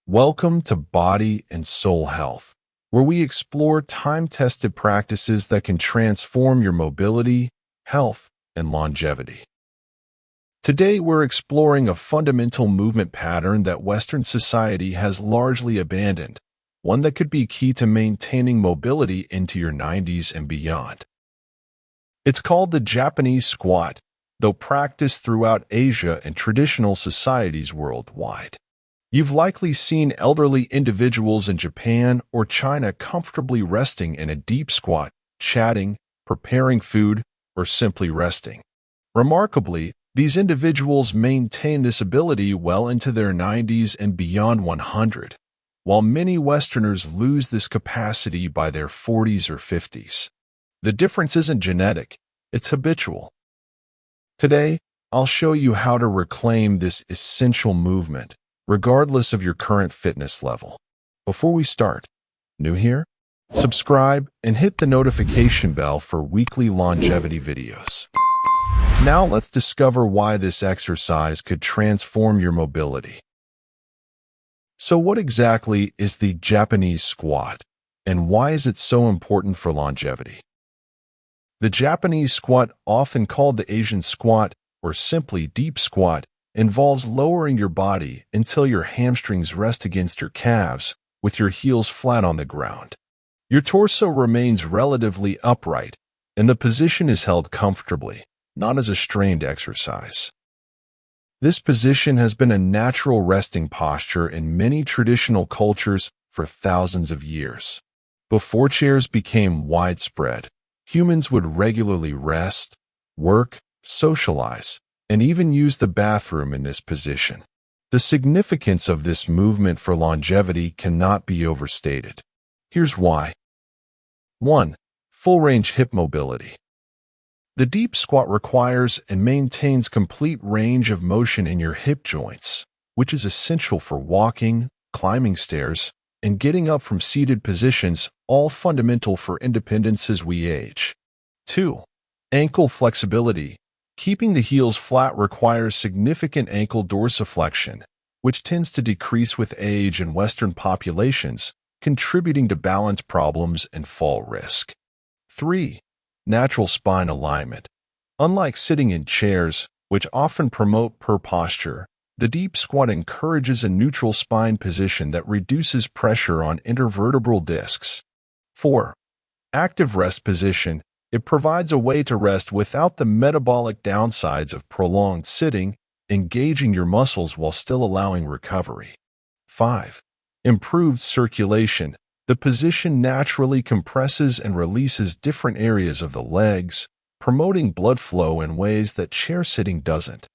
Welcome to Body and Soul Health, where we explore time-tested practices that can transform your mobility, health, and longevity. Today, we're exploring a fundamental movement pattern that Western society has largely abandoned, one that could be key to maintaining mobility into your 90s and beyond. It's called the Japanese squat, though practiced throughout Asia and traditional societies worldwide. You've likely seen elderly individuals in Japan or China comfortably resting in a deep squat, chatting, preparing food, or simply resting. Remarkably, these individuals maintain this ability well into their 90s and beyond 100, while many Westerners lose this capacity by their 40s or 50s. The difference isn't genetic, it's habitual. Today, I'll show you how to reclaim this essential movement, regardless of your current fitness level. Before we start, new here? Subscribe and hit the notification bell for weekly longevity videos. Now let's discover why this exercise could transform your mobility. So what exactly is the Japanese squat, and why is it so important for longevity? The Japanese squat, often called the Asian squat or simply deep squat, involves lowering your body until your hamstrings rest against your calves with your heels flat on the ground. Your torso remains relatively upright, and the position is held comfortably, not as a strained exercise. This position has been a natural resting posture in many traditional cultures for thousands of years. Before chairs became widespread, humans would regularly rest, work, socialize, and even use the bathroom in this position. The significance of this movement for longevity cannot be overstated. Here's why. 1. Full-range hip mobility. The deep squat requires and maintains complete range of motion in your hip joints, which is essential for walking, climbing stairs, and getting up from seated positions, all fundamental for independence as we age. 2. Ankle flexibility. Keeping the heels flat requires significant ankle dorsiflexion, which tends to decrease with age in Western populations, contributing to balance problems and fall risk. 3. Natural spine alignment. Unlike sitting in chairs, which often promote poor posture, the deep squat encourages a neutral spine position that reduces pressure on intervertebral discs. 4. Active rest position. It provides a way to rest without the metabolic downsides of prolonged sitting, engaging your muscles while still allowing recovery. 5. Improved circulation. The position naturally compresses and releases different areas of the legs, promoting blood flow in ways that chair sitting doesn't.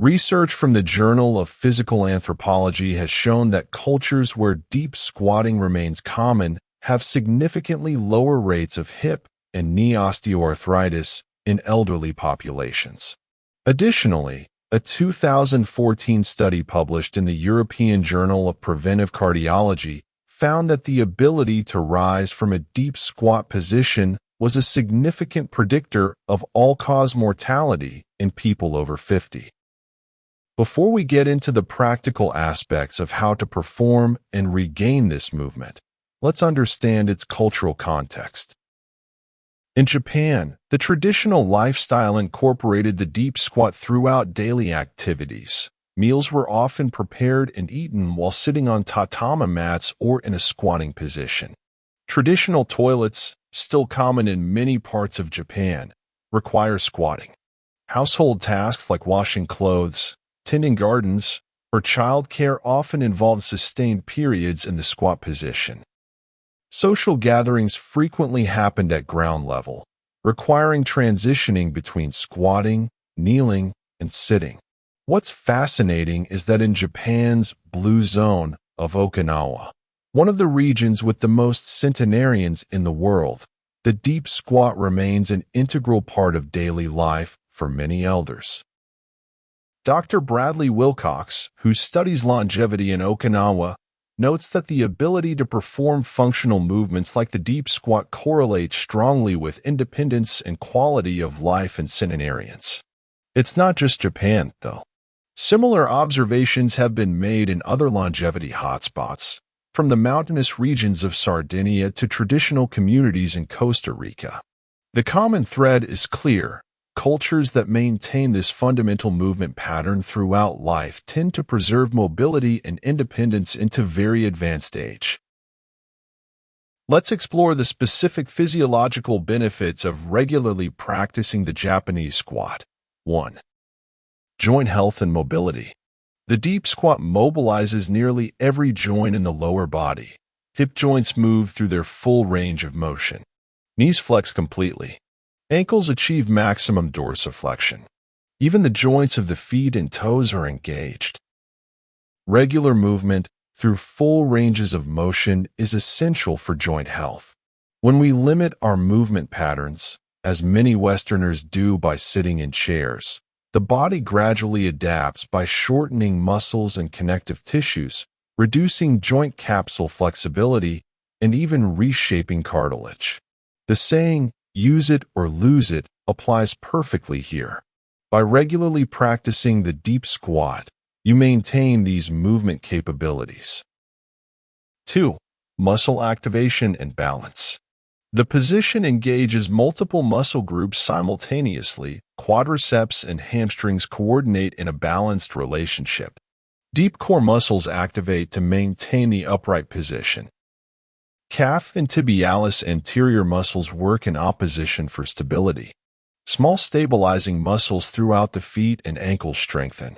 Research from the Journal of Physical Anthropology has shown that cultures where deep squatting remains common have significantly lower rates of hip and knee osteoarthritis in elderly populations. Additionally, a 2014 study published in the European Journal of Preventive Cardiology found that the ability to rise from a deep squat position was a significant predictor of all-cause mortality in people over 50. Before we get into the practical aspects of how to perform and regain this movement, let's understand its cultural context. In Japan, the traditional lifestyle incorporated the deep squat throughout daily activities. Meals were often prepared and eaten while sitting on tatami mats or in a squatting position. Traditional toilets, still common in many parts of Japan, require squatting. Household tasks like washing clothes, tending gardens, or childcare often involve sustained periods in the squat position. Social gatherings frequently happened at ground level, requiring transitioning between squatting, kneeling, and sitting. What's fascinating is that in Japan's blue zone of Okinawa, one of the regions with the most centenarians in the world, the deep squat remains an integral part of daily life for many elders. Dr. Bradley Wilcox, who studies longevity in Okinawa, notes that the ability to perform functional movements like the deep squat correlates strongly with independence and quality of life in centenarians. It's not just Japan, though. Similar observations have been made in other longevity hotspots, from the mountainous regions of Sardinia to traditional communities in Costa Rica. The common thread is clear. Cultures that maintain this fundamental movement pattern throughout life tend to preserve mobility and independence into very advanced age. Let's explore the specific physiological benefits of regularly practicing the Japanese squat. 1. Joint health and mobility. The deep squat mobilizes nearly every joint in the lower body. Hip joints move through their full range of motion. Knees flex completely. Ankles achieve maximum dorsiflexion. Even the joints of the feet and toes are engaged. Regular movement through full ranges of motion is essential for joint health. When we limit our movement patterns, as many Westerners do by sitting in chairs, the body gradually adapts by shortening muscles and connective tissues, reducing joint capsule flexibility, and even reshaping cartilage. The saying, "use it or lose it," applies perfectly here. By regularly practicing the deep squat, you maintain these movement capabilities. 2. Muscle activation and balance. The position engages multiple muscle groups simultaneously. Quadriceps and hamstrings coordinate in a balanced relationship. Deep core muscles activate to maintain the upright position. Calf and tibialis anterior muscles work in opposition for stability. Small stabilizing muscles throughout the feet and ankles strengthen.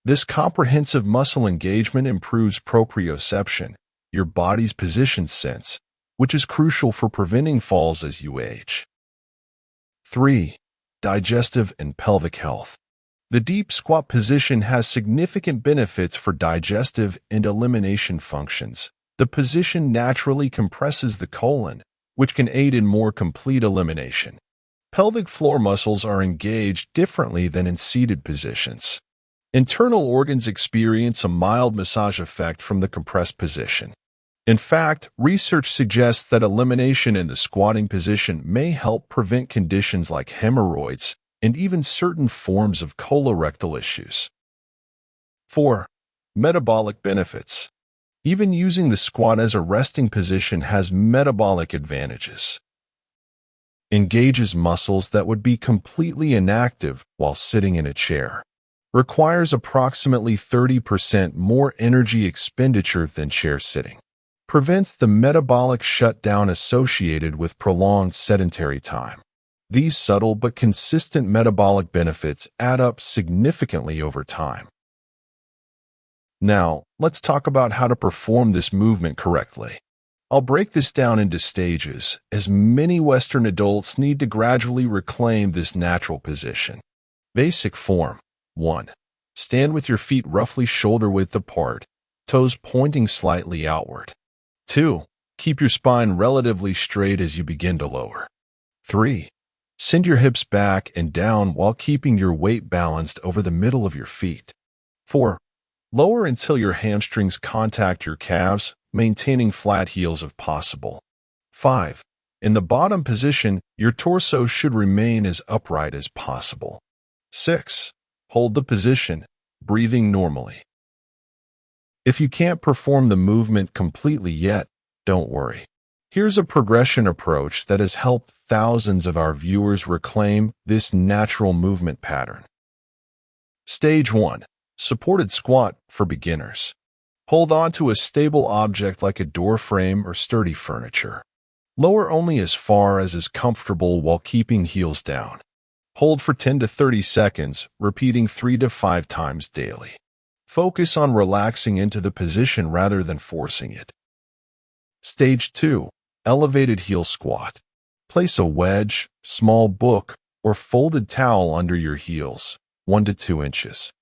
This comprehensive muscle engagement improves proprioception, your body's position sense, which is crucial for preventing falls as you age. 3. Digestive and pelvic health. The deep squat position has significant benefits for digestive and elimination functions. The position naturally compresses the colon, which can aid in more complete elimination. Pelvic floor muscles are engaged differently than in seated positions. Internal organs experience a mild massage effect from the compressed position. In fact, research suggests that elimination in the squatting position may help prevent conditions like hemorrhoids and even certain forms of colorectal issues. 4. Metabolic benefits. Even using the squat as a resting position has metabolic advantages. Engages muscles that would be completely inactive while sitting in a chair. Requires approximately 30% more energy expenditure than chair sitting. Prevents the metabolic shutdown associated with prolonged sedentary time. These subtle but consistent metabolic benefits add up significantly over time. Now, let's talk about how to perform this movement correctly. I'll break this down into stages, as many Western adults need to gradually reclaim this natural position. Basic form. 1. Stand with your feet roughly shoulder-width apart, toes pointing slightly outward. 2. Keep your spine relatively straight as you begin to lower. 3. Send your hips back and down while keeping your weight balanced over the middle of your feet. 4. Lower until your hamstrings contact your calves, maintaining flat heels if possible. 5. In the bottom position, your torso should remain as upright as possible. 6. Hold the position, breathing normally. If you can't perform the movement completely yet, don't worry. Here's a progression approach that has helped thousands of our viewers reclaim this natural movement pattern. Stage 1. Supported squat for beginners. Hold on to a stable object like a door frame or sturdy furniture. Lower only as far as is comfortable while keeping heels down. Hold for 10 to 30 seconds, repeating 3 to 5 times daily. Focus on relaxing into the position rather than forcing it. Stage 2. Elevated heel squat. Place a wedge, small book, or folded towel under your heels, 1 to 2 inches.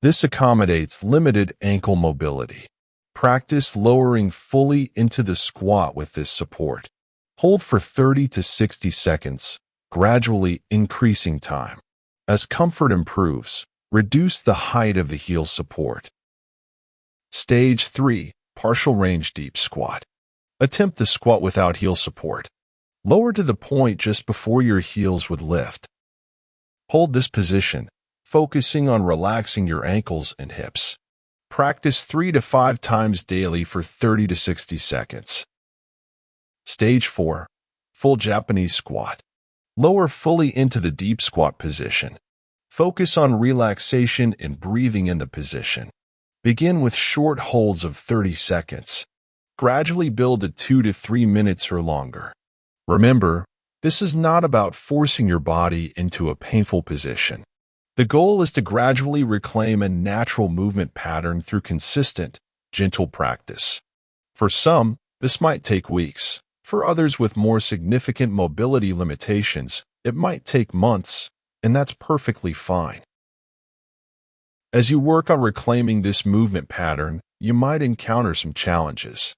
This accommodates limited ankle mobility. Practice lowering fully into the squat with this support. Hold for 30 to 60 seconds, gradually increasing time. As comfort improves, reduce the height of the heel support. Stage 3. Partial range deep squat. Attempt the squat without heel support. Lower to the point just before your heels would lift. Hold this position, focusing on relaxing your ankles and hips. Practice 3 to 5 times daily for 30 to 60 seconds. Stage 4. Full Japanese squat. Lower fully into the deep squat position. Focus on relaxation and breathing in the position. Begin with short holds of 30 seconds. Gradually build to 2 to 3 minutes or longer. Remember, this is not about forcing your body into a painful position. The goal is to gradually reclaim a natural movement pattern through consistent, gentle practice. For some, this might take weeks. For others with more significant mobility limitations, it might take months, and that's perfectly fine. As you work on reclaiming this movement pattern, you might encounter some challenges.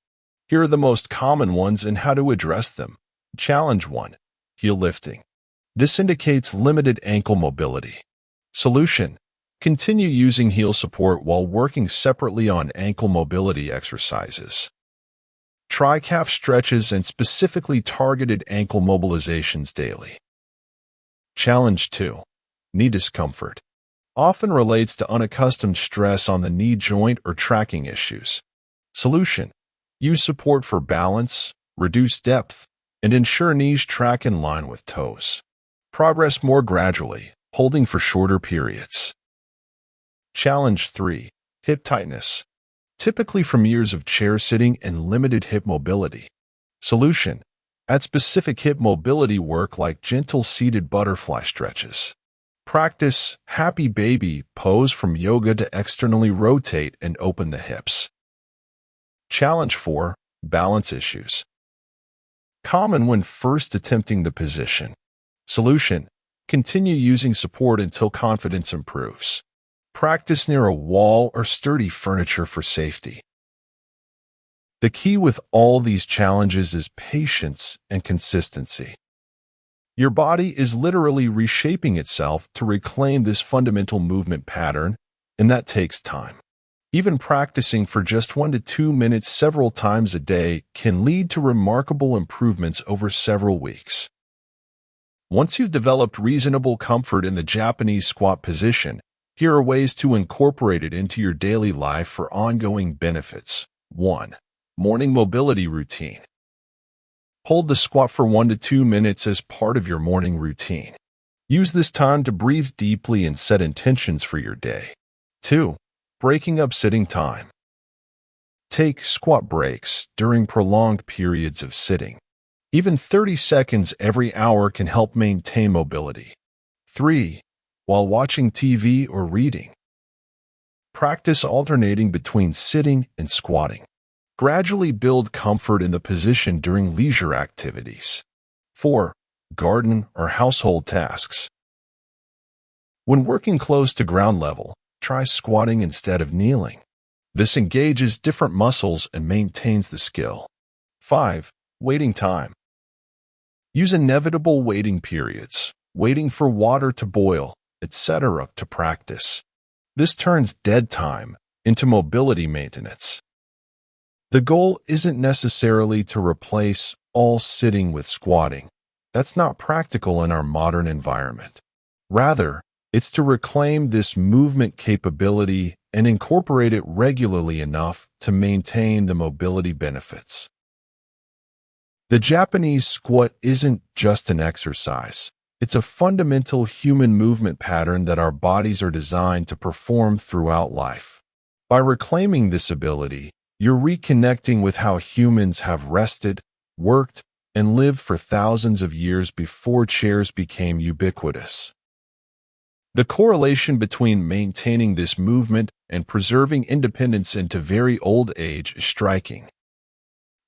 Here are the most common ones and how to address them. Challenge 1. Heel lifting. This indicates limited ankle mobility. Solution: continue using heel support while working separately on ankle mobility exercises. Try calf stretches and specifically targeted ankle mobilizations daily. Challenge 2. Knee discomfort. Often relates to unaccustomed stress on the knee joint or tracking issues. Solution: use support for balance, reduce depth, and ensure knees track in line with toes. Progress more gradually, holding for shorter periods. Challenge 3. Hip tightness. Typically from years of chair sitting and limited hip mobility. Solution: add specific hip mobility work like gentle seated butterfly stretches. Practice happy baby pose from yoga to externally rotate and open the hips. Challenge 4. Balance issues. Common when first attempting the position. Solution: continue using support until confidence improves. Practice near a wall or sturdy furniture for safety. The key with all these challenges is patience and consistency. Your body is literally reshaping itself to reclaim this fundamental movement pattern, and that takes time. Even practicing for just 1 to 2 minutes several times a day can lead to remarkable improvements over several weeks. Once you've developed reasonable comfort in the Japanese squat position, here are ways to incorporate it into your daily life for ongoing benefits. 1. Morning mobility routine. Hold the squat for 1 to 2 minutes as part of your morning routine. Use this time to breathe deeply and set intentions for your day. 2. Breaking up sitting time. Take squat breaks during prolonged periods of sitting. Even 30 seconds every hour can help maintain mobility. 3. While watching TV or reading. Practice alternating between sitting and squatting. Gradually build comfort in the position during leisure activities. 4. Garden or household tasks. When working close to ground level, try squatting instead of kneeling. This engages different muscles and maintains the skill. 5. Waiting time. Use inevitable waiting periods, waiting for water to boil, etc. to practice. This turns dead time into mobility maintenance. The goal isn't necessarily to replace all sitting with squatting. That's not practical in our modern environment. Rather, it's to reclaim this movement capability and incorporate it regularly enough to maintain the mobility benefits. The Japanese squat isn't just an exercise. It's a fundamental human movement pattern that our bodies are designed to perform throughout life. By reclaiming this ability, you're reconnecting with how humans have rested, worked, and lived for thousands of years before chairs became ubiquitous. The correlation between maintaining this movement and preserving independence into very old age is striking.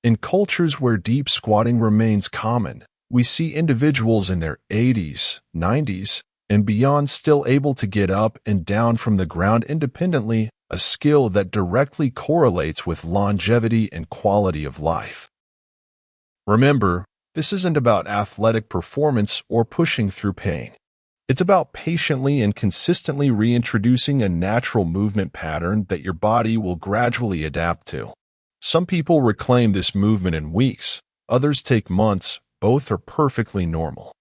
In cultures where deep squatting remains common, we see individuals in their 80s, 90s, and beyond still able to get up and down from the ground independently, a skill that directly correlates with longevity and quality of life. Remember, this isn't about athletic performance or pushing through pain. It's about patiently and consistently reintroducing a natural movement pattern that your body will gradually adapt to. Some people reclaim this movement in weeks, others take months. Both are perfectly normal.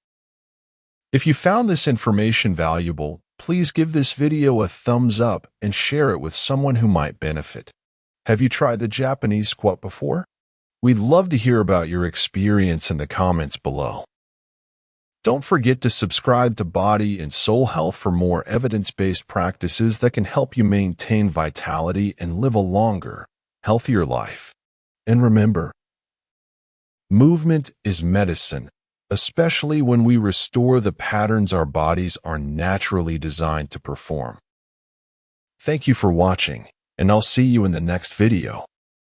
If you found this information valuable, Please give this video a thumbs up and share it with someone who might benefit. Have you tried the Japanese squat before? We'd love to hear about your experience in the comments below. Don't forget to subscribe to Body and Soul Health for more evidence-based practices that can help you maintain vitality and live a longer, healthier life. And remember, movement is medicine, especially when we restore the patterns our bodies are naturally designed to perform. Thank you for watching, and I'll see you in the next video.